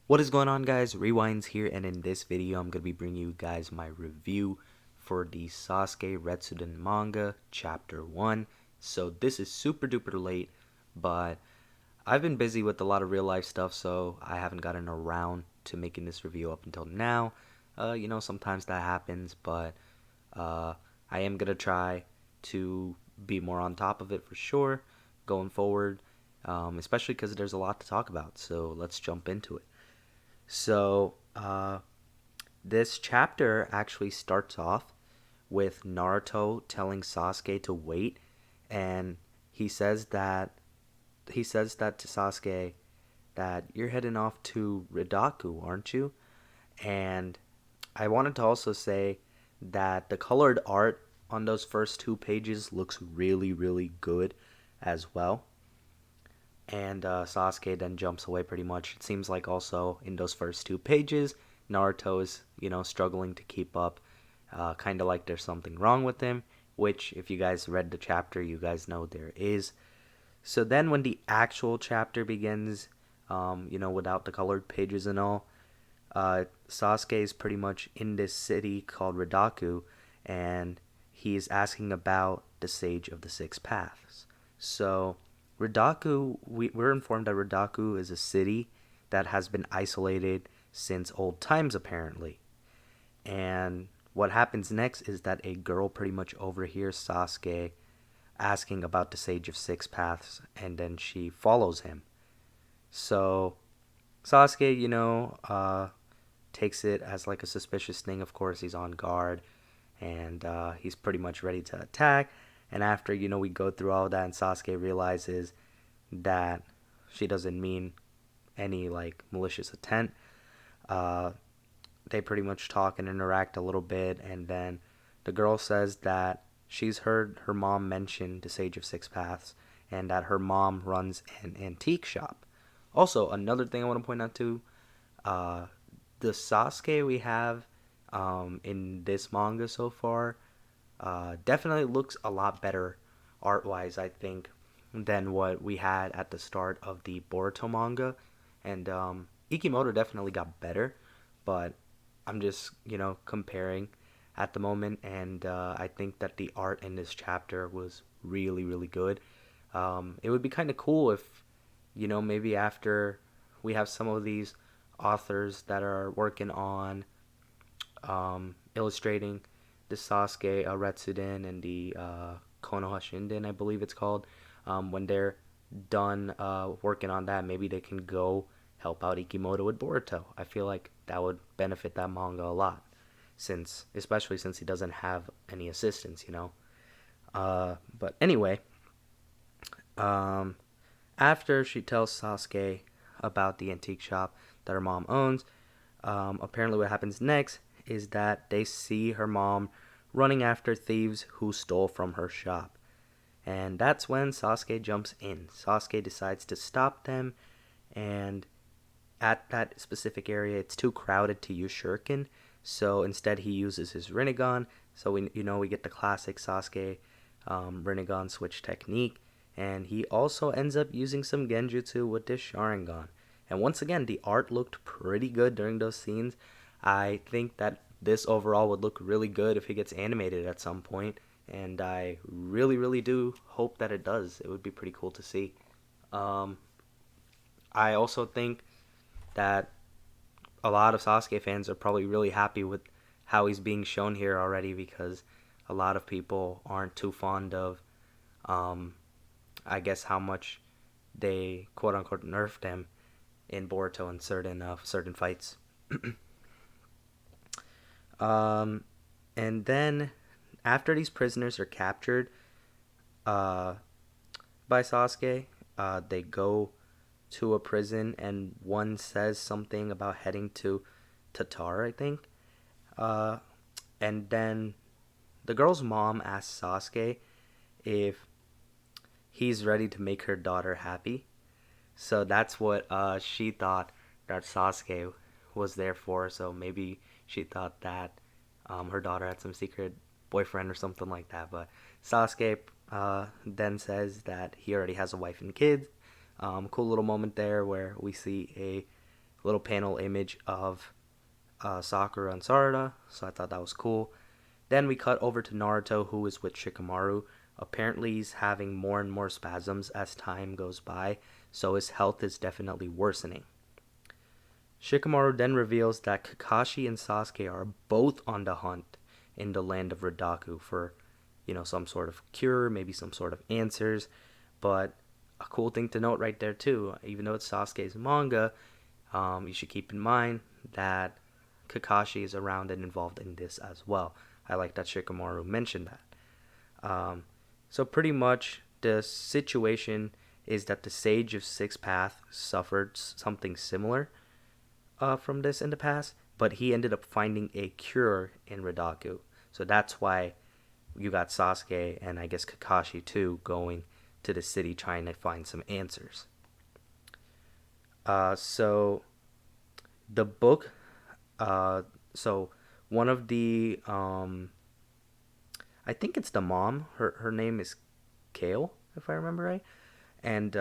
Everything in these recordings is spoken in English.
What is going on, guys? Rewinds here, and in this video I'm going to be bringing you guys my review for the Sasuke Retsuden manga chapter 1. So this is super duper late, but I've been busy with a lot of real life stuff, so I haven't gotten around to making this review up until now. Sometimes that happens, but uh, I am going to try to be more on top of it for sure going forward, especially because there's a lot to talk about. So let's jump into it. So, this chapter actually starts off with Naruto telling Sasuke to wait, and he says that to Sasuke that you're heading off to Radaku, aren't you? And I wanted to also say that the colored art on those first two pages looks really, really good as well. And Sasuke then jumps away pretty much. It seems like also in those first two pages, Naruto is, struggling to keep up, kind of like there's something wrong with him, which, if you guys read the chapter, you guys know there is. So then when the actual chapter begins, without the colored pages and all, Sasuke is pretty much in this city called Radaku, and he's asking about the Sage of the Six Paths. So, we're informed that Radaku is a city that has been isolated since old times, apparently. And what happens next is that a girl pretty much overhears Sasuke asking about the Sage of Six Paths, and then she follows him. So, Sasuke, takes it as like a suspicious thing. Of course, he's on guard, and he's pretty much ready to attack. And after we go through all of that, and Sasuke realizes that she doesn't mean any like malicious intent, uh, they pretty much talk and interact a little bit, and then the girl says that she's heard her mom mention the Sage of Six Paths, and that her mom runs an antique shop. Also, another thing I want to point out too, uh, the Sasuke we have in this manga so far definitely looks a lot better art wise, I think, than what we had at the start of the Boruto manga. And Ikimoto definitely got better, but I'm just, comparing at the moment. And I think that the art in this chapter was really, really good. It would be kind of cool if, maybe after we have some of these authors that are working on illustrating the Sasuke Retsuden and the Konoha Shinden, I believe it's called. When they're done working on that, maybe they can go help out Ikimoto with Boruto. I feel like that would benefit that manga a lot, especially since he doesn't have any assistants. But anyway, um, after she tells Sasuke about the antique shop that her mom owns, apparently what happens next is that they see her mom running after thieves who stole from her shop. And that's when Sasuke jumps in. Sasuke decides to stop them, and at that specific area, it's too crowded to use Shuriken. So instead, he uses his Rinnegan. So we get the classic Sasuke Rinnegan switch technique, and he also ends up using some Genjutsu with this Sharingan. And once again, the art looked pretty good during those scenes. I think that this overall would look really good if it gets animated at some point, and I really, really do hope that it does. It would be pretty cool to see. Um, I also think that a lot of Sasuke fans are probably really happy with how he's being shown here already, because a lot of people aren't too fond of, um, I guess, how much they quote unquote nerfed him in Boruto in certain fights. Um, and then after these prisoners are captured uh, by Sasuke, they go to a prison, and one says something about heading to Tatar, I think. Uh, and then the girl's mom asks Sasuke if he's ready to make her daughter happy. So that's what she thought that Sasuke was there for. So maybe she thought that her daughter had some secret boyfriend or something like that. But Sasuke then says that he already has a wife and kids. Cool little moment there where we see a little panel image of Sakura and Sarada, so I thought that was cool. Then we cut over to Naruto, who is with Shikamaru. Apparently, he's having more and more spasms as time goes by, so his health is definitely worsening. Shikamaru then reveals that Kakashi and Sasuke are both on the hunt in the land of Radaku for, some sort of cure, maybe some sort of answers. But a cool thing to note right there too, even though it's Sasuke's manga, you should keep in mind that Kakashi is around and involved in this as well. I like that Shikamaru mentioned that. So pretty much the situation is that the Sage of Six Paths suffered something similar from this in the past, but he ended up finding a cure in Radaku. So that's why you got Sasuke and I guess Kakashi too going to the city trying to find some answers. So the book, so one of the, I think it's the mom. Her name is Kale, if I remember right, and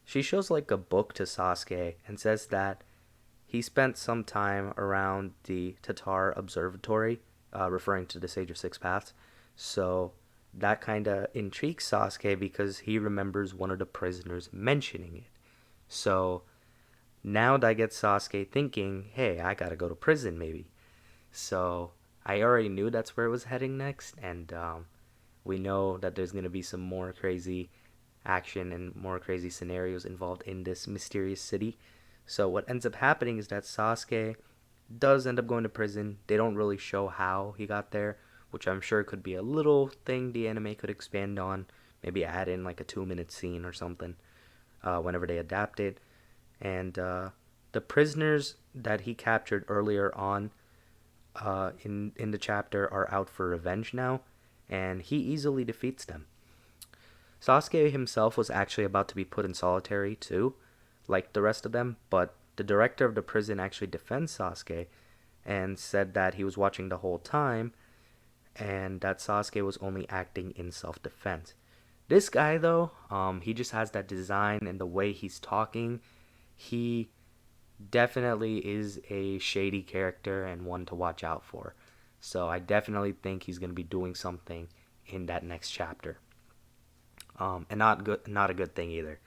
she shows like a book to Sasuke and says that he spent some time around the Tatar Observatory, referring to the Sage of Six Paths. So that kind of intrigues Sasuke because he remembers one of the prisoners mentioning it. So now that gets Sasuke thinking, hey, I gotta go to prison maybe. So I already knew that's where it was heading next, and we know that there's gonna be some more crazy action and more crazy scenarios involved in this mysterious city. So what ends up happening is that Sasuke does end up going to prison. They don't really show how he got there, which I'm sure could be a little thing the anime could expand on. Maybe add in like a 2-minute scene or something whenever they adapt it. And the prisoners that he captured earlier on in the chapter are out for revenge now, and he easily defeats them. Sasuke himself was actually about to be put in solitary too, like the rest of them, but the director of the prison actually defends Sasuke and said that he was watching the whole time and that Sasuke was only acting in self-defense. This guy though, he just has that design and the way he's talking. He definitely is a shady character and one to watch out for. So I definitely think he's going to be doing something in that next chapter. And not a good thing either.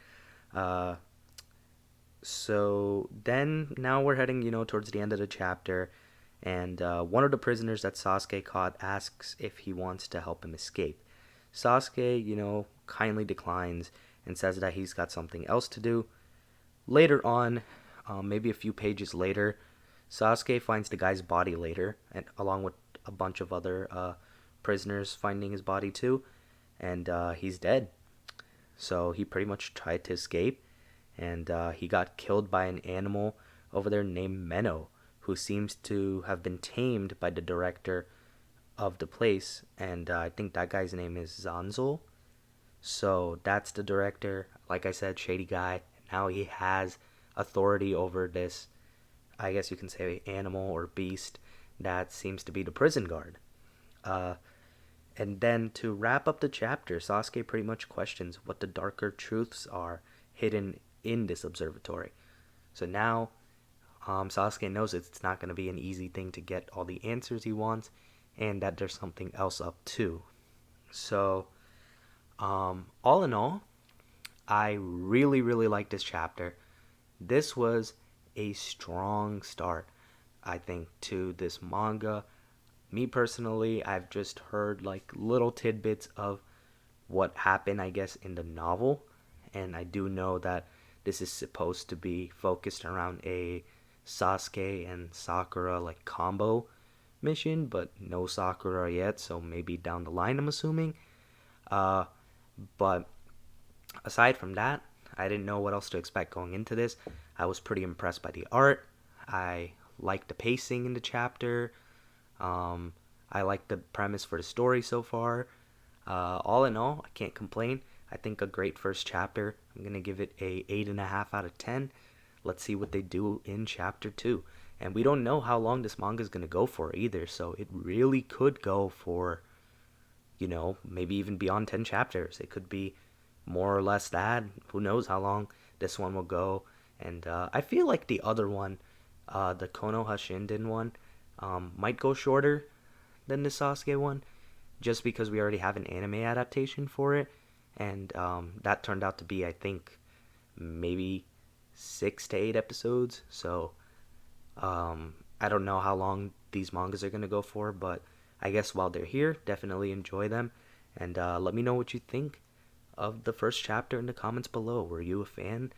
Uh, so then now we're heading, towards the end of the chapter, and one of the prisoners that Sasuke caught asks if he wants to help him escape. Sasuke, kindly declines and says that he's got something else to do. Later on, maybe a few pages later, Sasuke finds the guy's body later, and along with a bunch of other prisoners finding his body too, and he's dead. So he pretty much tried to escape, and he got killed by an animal over there named Menno, who seems to have been tamed by the director of the place, and I think that guy's name is Zanzol. So that's the director. Like I said, shady guy. Now he has authority over this, I guess you can say, animal or beast that seems to be the prison guard. Uh, and then to wrap up the chapter, Sasuke pretty much questions what the darker truths are hidden in this observatory. So now Sasuke knows it's not going to be an easy thing to get all the answers he wants, and that there's something else up too. So, all in all, I really, really like this chapter. This was a strong start, I think, to this manga. Me personally, I've just heard like little tidbits of what happened, I guess, in the novel, and I do know that this is supposed to be focused around a Sasuke and Sakura like combo mission, but no Sakura yet, so maybe down the line, I'm assuming. Uh, but aside from that, I didn't know what else to expect going into this. I was pretty impressed by the art. I liked the pacing in the chapter. I like the premise for the story so far. All in all, I can't complain. I think a great first chapter. I'm gonna give it a 8.5 out of 10. Let's see what they do in chapter 2. And we don't know how long this manga is gonna go for either, so it really could go for, maybe even beyond 10 chapters. It could be more or less that. Who knows how long this one will go. And I feel like the other one, the Konoha Shinden one, might go shorter than the Sasuke one, just because we already have an anime adaptation for it, and that turned out to be, I think, maybe 6 to 8 episodes. So I don't know how long these mangas are gonna go for, but I guess while they're here, definitely enjoy them, and let me know what you think of the first chapter in the comments below. Were you a fan?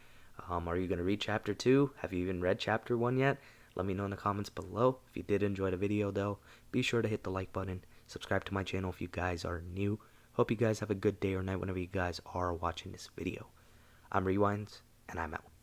Are you gonna read chapter 2? Have you even read chapter 1 yet? Let me know in the comments below. If you did enjoy the video though, be sure to hit the like button. Subscribe to my channel if you guys are new. Hope you guys have a good day or night whenever you guys are watching this video. I'm Rewinds, and I'm out.